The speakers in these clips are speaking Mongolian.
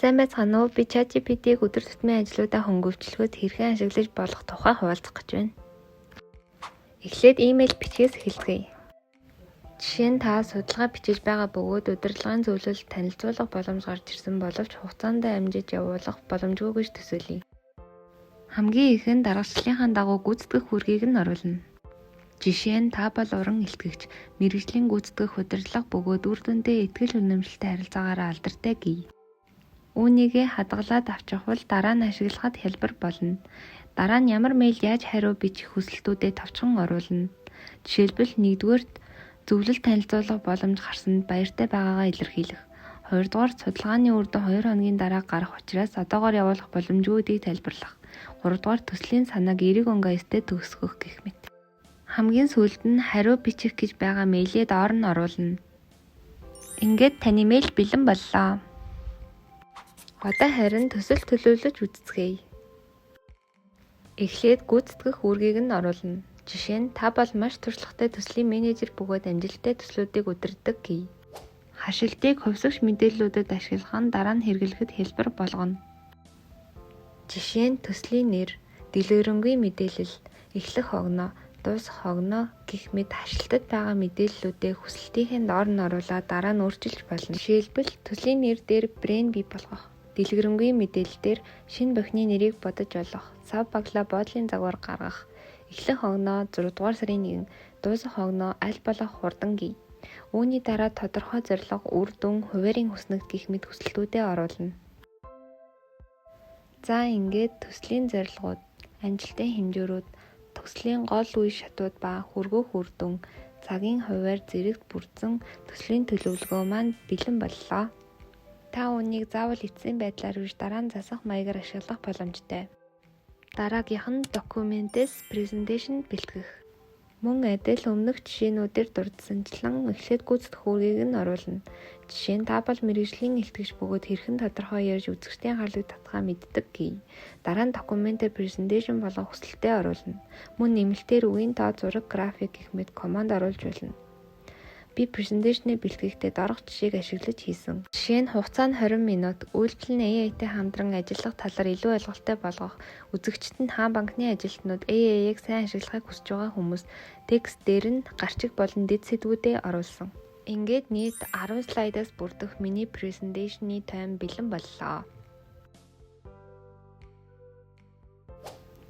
Сайн байцгаана уу? Би ChatGPT-г өдөр тутмын ажлуудаа хөнгөвчлөхөд хэрхэн ашиглаж болох тухай хуваалцах гэж байна. Эхлээд имэйл бичгээс эхэлцгээе. Жишээ нь та судалгаа бичиж байгаа бөгөөд удирдлагын зөвлөлд танилцуулах боломж гарч ирсэн боловч хугацаанд амжиж явуулах боломжгүй гэж төсөөлье. Хамгийн ихэнд даргачлалынхаа дагуу гүйцэтгэх үүргийг нь оруулна. Жишээ нь та бол уран илтгэгч, мэргэжлийн гүйцэтгэх удирдлага бөгөөд үр дүндээ итгэл үнэмшилтэй харилцаагаараа алдартай гэе. Үүнийгээ хадгалаад авчих бол дараа нь ашиглахад хялбар болно. Дараа нь ямар мэйл яаж хариу бичих хүсэлтүүдэд товчхон оруулна. Жишээлбэл 1-р зөвлөлт танилцуулах боломж гарсанд баяртай байгаагаа илэрхийлэх. 2-р судалгааны үр дүн 2 хоногийн дараа гарах учраас одоогоор явуулах боломжгүйдийг тайлбарлах. 3-р төслийн санааг эерэг өнгөйстэй төгсгөх гэх мэт. Хамгийн сүүлд нь хариу бичих гэж байгаа мэйлээ доор нь оруулна. Ингээд таны мэйл бэлэн боллоо. Одоо харин төсөл төлөвлөж үзцгээе. Эхлээд гүйцэтгэх үүргийг нь оруулна. Жишээ нь та бол маш туршлагатай төслийн менежер бөгөөд амжилттай төслүүдийг удирддаг гэе. Хашилтыг хувьсгч мэдээллүүдэд ашиглах нь дараа нь хэрэглэхэд хялбар болгоно. Жишээ нь төслийн нэр, дэлгэрэнгүй мэдээлэл, эхлэх хогноо, дуусах хогноо гэх мэт хашилтад байгаа мэдээллүүдээ хүсэлтийнхээ доор нь оруулаад дараа нь өөрчилж болно. Жишээлбэл төслийн нэр дээр брэнд бий болгох. Дэлгэрэнгүй мэдээлэлээр шинэ бохины нэрийг бодож олох, сав баглаа боодлын загвар гаргах, эхлэх хогноо 6-р сарын 1, дуусах хогноо аль болох хурдан гэе. Үүний дараа тодорхой зорилго, үр дүн, хуваарийн хүснэгт гэх мэт хүсэлтүүдээ оруулна. За ингээд төслийн зорилгууд, амжилтын хэмжүүрүүд, төслийн гол үе шатууд ба хүргэх үр дүн, цагийн хуваар зэрэгт бүрдсэн төслийн төлөвлөгөө маань бэлэн боллоо. Та үүнийг заавал эцсийн байдлаар биш дараа нь засах маягаар ашиглах боломжтой. Дараагийнх нь документээс презентацийн бэлтгэх. Мөн адил өмнөх жишээнүүдээр дурдсанчлан эхлээд гүйцэтгэх үүргийг нь оруулна. Жишээ нь та бол мэргэжлийн илтгэгч бөгөөд хэрхэн тодорхой ярьж үзэгчдийн харлыг татхаа мэддэг гэе. Дараа нь документээр презентацийн болгох хүсэлтээ оруулна. Мөн нэмэлтээр үгийн тоо, зураг, график гэх мэт команд оруулж болно. Би презентацийг бэлтгэхдээ дарах жишээг ашиглаж хийсэн. Жишээ нь хугацаа нь 20 минут, үйлдэл нь AI-тэй хамтран ажиллах талаар илүү ойлголттой болгох, үзэгчид нь хаан банкны ажилтнууд AI-г сайн ашиглахыг хүсэж байгаа хүмүүс текст дээр нь гарчиг болон дэд сэдвүүдээ оруулсан. Ингээд нийт 10 слайдаас бүрдэх миний презентацийн тайм бэлэн боллоо.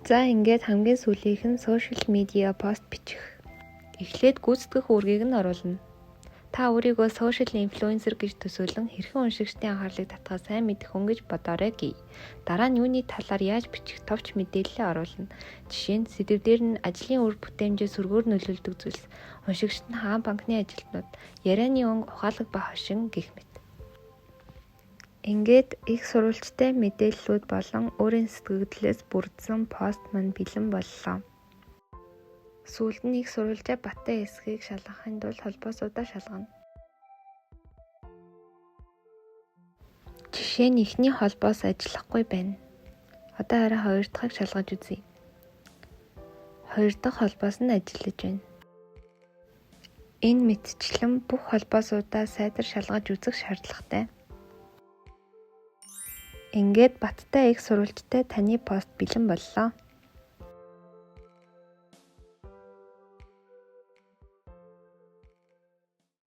За ингээд хамгийн сүүлийнх нь сошиал медиа пост бичих. Эхлээд гүйцэтгэх үүргийг нь оруулна. Та өөрийгөө сошиал инфлюенсер гэж төсөөлөн хэрхэн уншигчдын анхаарлыг татхаа сайн мэдэх хүн гэж бодоорой гэе. Дараа нь юуны талаар яаж бичих товч мэдээлэлээ оруулна. Жишээ нь сэдвээр нь ажлын үр бүтээмжээ сүргээр нөлөөлдөг зүйлс, уншигчд нь хаан банкны ажилтнууд, ярианы өнгө, ухаалаг ба хошин гэх мэт. Ингээд их сурвалжтай мэдээллүүд болон өөрийн сэтгэгдлээс бүрдсэн пост маань бэлэн боллоо. Сүүлд нь их сурвалжаа баттай эсхийг шалгахын тулд холбоосуудаа шалгана. Жишээ нь эхний холбоос ажиллахгүй байна. Одоо хараа 2 дахьыг шалгаж үзье. 2 дахь холбоос нь ажиллаж байна. Энэ мэтчилэн бүх холбоосуудаа сайдар шалгаж үзэх шаардлагатай. Ингээд баттай их сурвалжтай таны пост бэлэн боллоо.